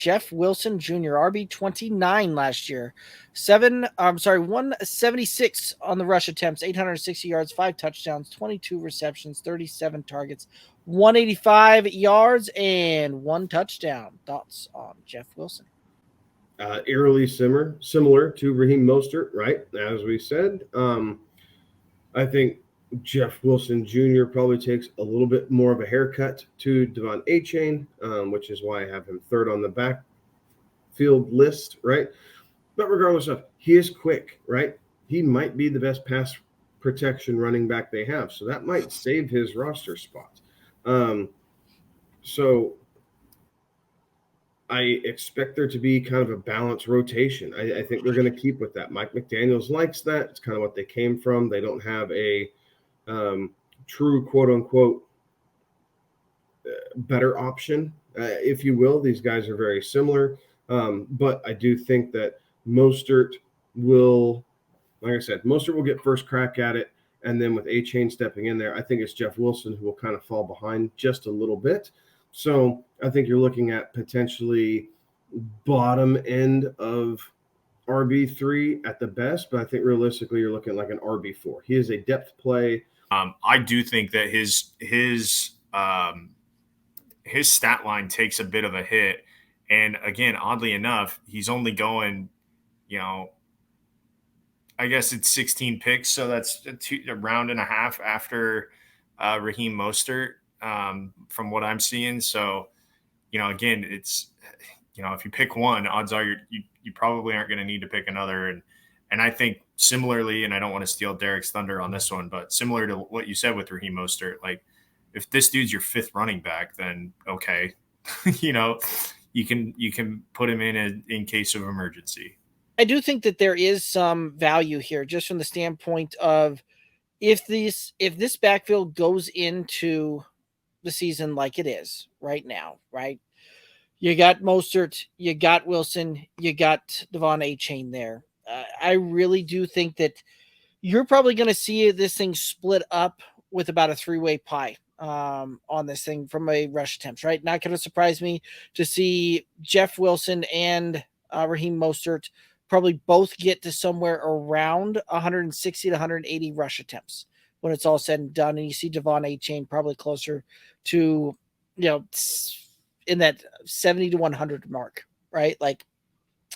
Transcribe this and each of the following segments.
Jeff Wilson Jr., RB29 last year. 176 on the rush attempts, 860 yards, 5 touchdowns, 22 receptions, 37 targets, 185 yards, and 1 touchdown. Thoughts on Jeff Wilson? Eerily similar to Raheem Mostert, right? As we said, I think Jeff Wilson Jr. probably takes a little bit more of a haircut to Devon Achane, which is why I have him third on the backfield list, right? But regardless of, he is quick, right? He might be the best pass protection running back they have, so that might save his roster spot. So I expect there to be kind of a balanced rotation. I think they're going to keep with that. Mike McDaniels likes that. It's kind of what they came from. They don't have a true quote-unquote better option, if you will. These guys are very similar. But I do think that Mostert will, like I said, Mostert will get first crack at it. And then with Achane stepping in there, I think it's Jeff Wilson who will kind of fall behind just a little bit. So I think you're looking at potentially bottom end of RB3 at the best, but I think realistically you're looking like an RB4. He is a depth play. I do think that his stat line takes a bit of a hit. And again, oddly enough, he's only going, I guess it's 16 picks. So that's a round and a half after Raheem Mostert. From what I'm seeing. So, again, it's, if you pick one, odds are you probably aren't going to need to pick another. And I think similarly, and I don't want to steal Derek's thunder on this one, but similar to what you said with Raheem Mostert, like if this dude's your fifth running back, then okay, you can put him in case of emergency. I do think that there is some value here, just from the standpoint of if this backfield goes into the season like it is right now, right? You got Mostert, you got Wilson, you got Devon Achane there. I really do think that you're probably going to see this thing split up with about a 3-way pie on this thing from a rush attempts, right? Not going to surprise me to see Jeff Wilson and Raheem Mostert probably both get to somewhere around 160 to 180 rush attempts when it's all said and done. And you see Devon Achane probably closer to, in that 70 to 100 mark, right? Like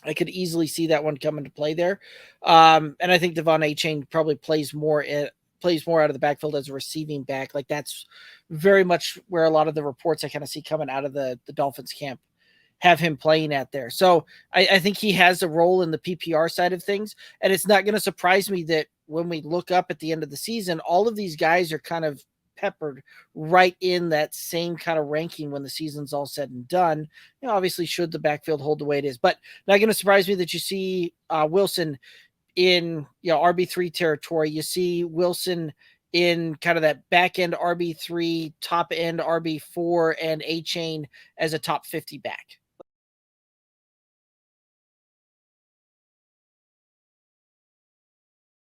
I could easily see that one come into play there. And I think Devon Achane probably plays more out of the backfield as a receiving back. Like that's very much where a lot of the reports I kind of see coming out of the Dolphins camp have him playing at there. So I think he has a role in the PPR side of things. And it's not going to surprise me that when we look up at the end of the season, all of these guys are kind of peppered right in that same kind of ranking when the season's all said and done. Obviously should the backfield hold the way it is, but not going to surprise me that you see Wilson in RB3 territory. You see Wilson in kind of that back end RB3, top end RB4, and Achane as a top 50 back.